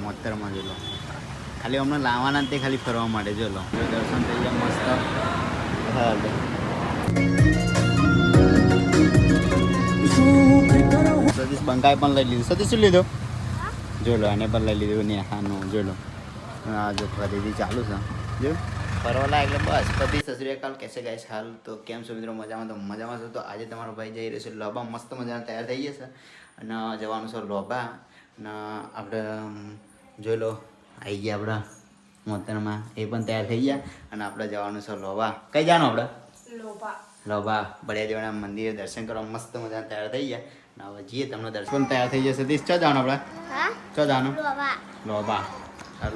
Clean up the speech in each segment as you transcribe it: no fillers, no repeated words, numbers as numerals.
મોતરમાં જોઈ લો. ખાલી અમને લાવવાના તે ખાલી ફરવા માટે જો લો. દર્શન થઈ ગયા મસ્ત. હા સતીશ બંકાઈ પણ લઈ લીધું. સતીશ શું લીધું? જોઈ લો એને પણ લઈ લીધું ને. હાનું જોઈ લો. આ જો ખરીદી ચાલુ છે જો ફરવા લાયક. એટલે બસ પતિ સસુરિયાકાલ કેસે ગાઈસ હાલ તો કેમ છો મિત્રો? મજામાં? તો મજામાં છો. તો આજે તમારો ભાઈ જઈ રહ્યો છે લોબા. મસ્ત મજાના તૈયાર થઈ જશે અને જવાનું છે લોબા. અને આપણે જોઈ લો આવી ગયા આપણા મોતરમાં. એ પણ તૈયાર થઈ ગયા અને આપણે જવાનું છે લોબા. કઈ જવાનું આપણે? લોબા બળિયા દેવના મંદિરે દર્શન કરવા મસ્ત મજાના તૈયાર થઈ ગયા. અને હવે જઈએ તમને દર્શન તૈયાર થઈ જશે. સતીશ ચો જવાનું આપણે? ચો જવાનું? લોબા.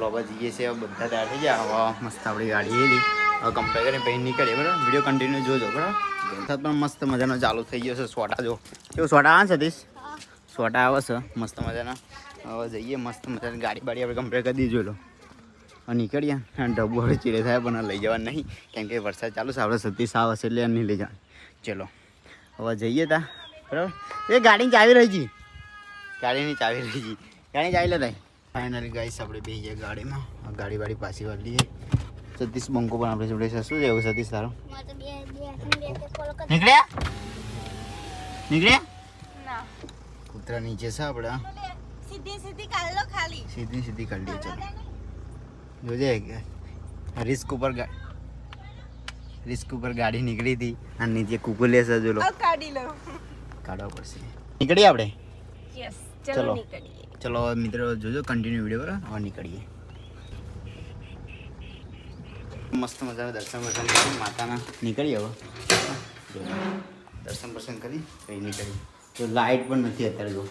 લોબા જઈએ છીએ બધા તૈયાર થઈ ગયા. હવે મસ્ત આપણી ગાડી એલી હવે કમ્પ્લેટ કરીને પછી નીકળીએ બરાબર. વિડીયો કન્ટિન્યુ જોજો બરાબર. વરસાદ પણ મસ્ત મજાનો ચાલુ થઈ ગયો છે. સોટા જો કેવું સોટા આવે છે સતીશ? સોટા આવે છે મસ્ત મજાના. હવે જઈએ મસ્ત મજાની ગાડી બાડી આપણે કમ્પ્લેટ કરી દીધી. જોઈ લો નીકળ્યા. ડબ્બુ હવે ચીડે થાય પણ લઈ જવાનું નહીં કેમ કે વરસાદ ચાલુ છે. આપણે સતીશ આવે છે એટલે નહીં લઈ જવાનું. ચલો હવે જઈએ તા બરાબર. એ ગાડીની ચાવી રહી ગઈ. ગાડીની ચાવી રહી ગઈ. ગાડીની ચાવી લેતા ફાઇનલી ગાઈસ આપણે બે ગયા ગાડીમાં. ગાડી વાડી પાછી વાર લઈએ. સતીશ બંકો પણ આપણે જોડે છે. શું છે એવું સતીશ તારો? નીકળ્યા નીકળ્યા કૂતરા નીચે છે આપણે. સીધી સીધી કાઢી લો ખાલી. સીધી સીધી કાઢી લો. ચલો જોજે રિસ્ક ઉપર ગાડી નીકળી હતી અને નીચે કુકુ લેશે. જો લો કાઢી લો. કાઢવા પડશે. નીકળીએ આપણે. યસ ચલો નીકળીએ. ચલો મિત્રો જોજો કન્ટિન્યુ વિડીયો બરાબર. હવે નીકળીએ. મસ્ત મજાના દર્શન કરી માતાના નીકળીએ. હવે દર્શન કરી કઈ નીકળીએ. તો લાઇટ પણ નથી અત્યારે. જો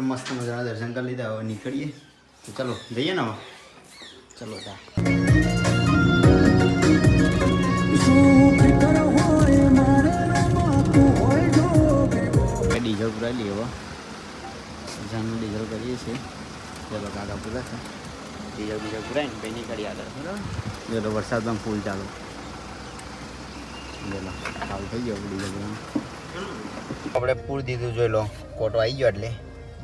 મસ્ત મજાના દર્શન કરી લીધા. હવે નીકળીએ. તો ચલો જઈએ ને હવે. ચલો તા ડીઝલ પુરાઈ લઈએ. હવે જાનું ડીઝલ કરીએ છીએ. ચલો કાકા પૂરા છે. ડીઝલ પુરાઈને પછી નીકળીએ આગળ બરાબર. ચલો વરસાદમાં ફૂલ ચાલુ. ચલો ચાલુ થઈ ગયો ડીઝલ પુરાનું. આપણે પૂરી દીધું. જોઈ લો કોટો આવી ગયો એટલે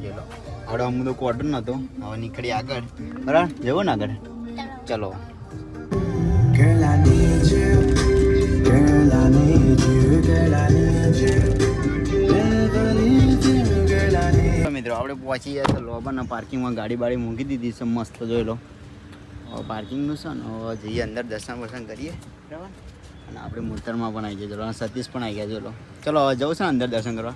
જોઈ લો. આપણે અમુક તો કોટો નહોતો. હવે નીકળીએ આગળ બરાબર. જવું ને આગળ. ચલો મિત્રો આપણે પહોંચી ગયા છે લોબાના પાર્કિંગમાં. ગાડી બાડી મૂકી દીધી છે મસ્ત. જોઈ લો હવે પાર્કિંગનું છે ને. હવે જઈએ અંદર દર્શન કરીએ બરાબર. અને આપણે મોતરમાં પણ આવી ગયા. ચલો સતીશ પણ આવી ગયા. ચલો ચલો હવે જવું છે ને અંદર દર્શન કરવા.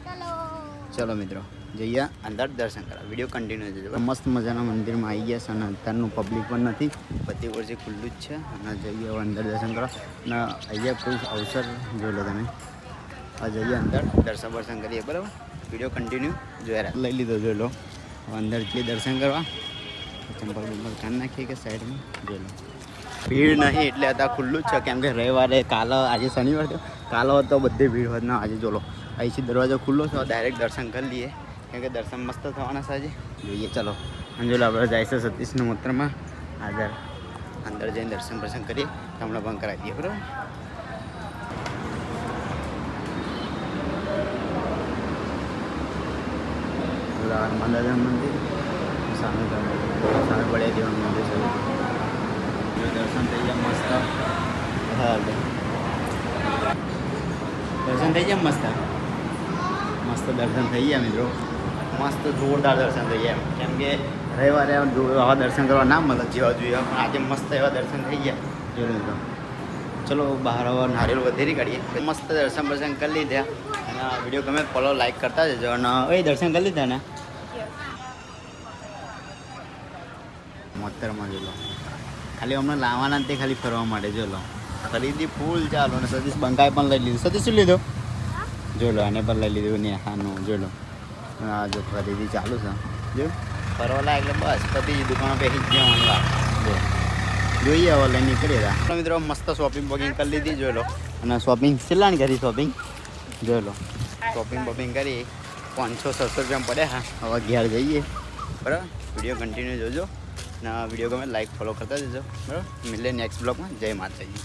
ચલો મિત્રો જઈએ અંદર દર્શન કરવા. વિડીયો કન્ટિન્યુ થજો. મસ્ત મજાના મંદિરમાં આવી ગયા છે અને અત્યારનું પબ્લિક પણ નથી. બધી વર્ષે ખુલ્લું જ છે. અને જઈએ હવે અંદર દર્શન કરવા. અને અહીંયા કોઈ અવસર જોઈ લો તમે. હવે જઈએ અંદર દર્શન કરીએ બરાબર. વિડીયો કન્ટિન્યુ જોયા લઈ લીધો. જોઈ લો અંદર જઈએ દર્શન કરવા. ચંપલ બંપલ કાઢી નાખીએ કે સાઈડમાં. જોઈ લો ભીડ નહીં એટલે અત્યારે ખુલ્લું જ છે કેમ કે રવિવારે કાલે આજે શનિવાર થયો. કાલે તો બધી ભીડ હોત ના. આજે જોલો અહીંથી દરવાજો ખુલ્લો છે. ડાયરેક્ટ દર્શન કરી લઈએ કેમ કે દર્શન મસ્ત થવાના છે આજે. જોઈએ ચલો. અને જો આપણે જાય છે સતીશના મોતરમાં. આગળ અંદર જઈને દર્શન કરીએ. તમને પણ કરાવી દઈએ બરાબર. હનુમાન મંદિર સામે બળિયા દેવાનું મંદિર છે. દર્શન થઈ ગયા મસ્ત. હા દર્શન થઈ ગયા મસ્ત દર્શન થઈ ગયા મિત્રો. મસ્ત જોરદાર દર્શન થઈ ગયા. કેમ કે રવિવારે આવા દર્શન કરવા ના મળે જેવા જોઈએ. પણ આજે મસ્ત એવા દર્શન થઈ ગયા. જોયું મિત્રો ચલો બહાર હવે નારિયેળ વધેરી કાઢીએ. મસ્ત દર્શન કરી લીધા. અને વિડીયો ગમે ફોલો લાઈક કરતા જજો. અને એ દર્શન કરી લીધા ને મોતરમાં જો લો. ખાલી અમને લાવવાના તે ખાલી ફરવા માટે. જો લો ખરીદી ફૂલ ચાલો. અને સતીશ બંકાઈ પણ લઈ લીધું. સતીશ શું લીધું? જોઈ લો એને પણ લઈ લીધું ને. હાનું જોઈ લો. આ જો ખરીદી ચાલુ છે. જો ફરવા લાયક. એટલે બસ બધી દુકાનો પેસી જવાની વાત. જોઈએ હવે લઈને નીકળીએ હતા મિત્રો. મસ્ત શોપિંગ બોપિંગ કરી લીધી. જોઈ લો. અને શોપિંગ કેટલાની કરી શોપિંગ? જોઈ લો શોપિંગ કરી 500-600 રૂપિયા પડે. હા હવે ઘેર જઈએ બરાબર. વિડીયો કન્ટિન્યુ જોજો. અને વિડીયો ગમે લાઈક ફોલો કરતા જજો બરાબર. મળીએ નેક્સ્ટ બ્લોગમાં. જય માતાજી.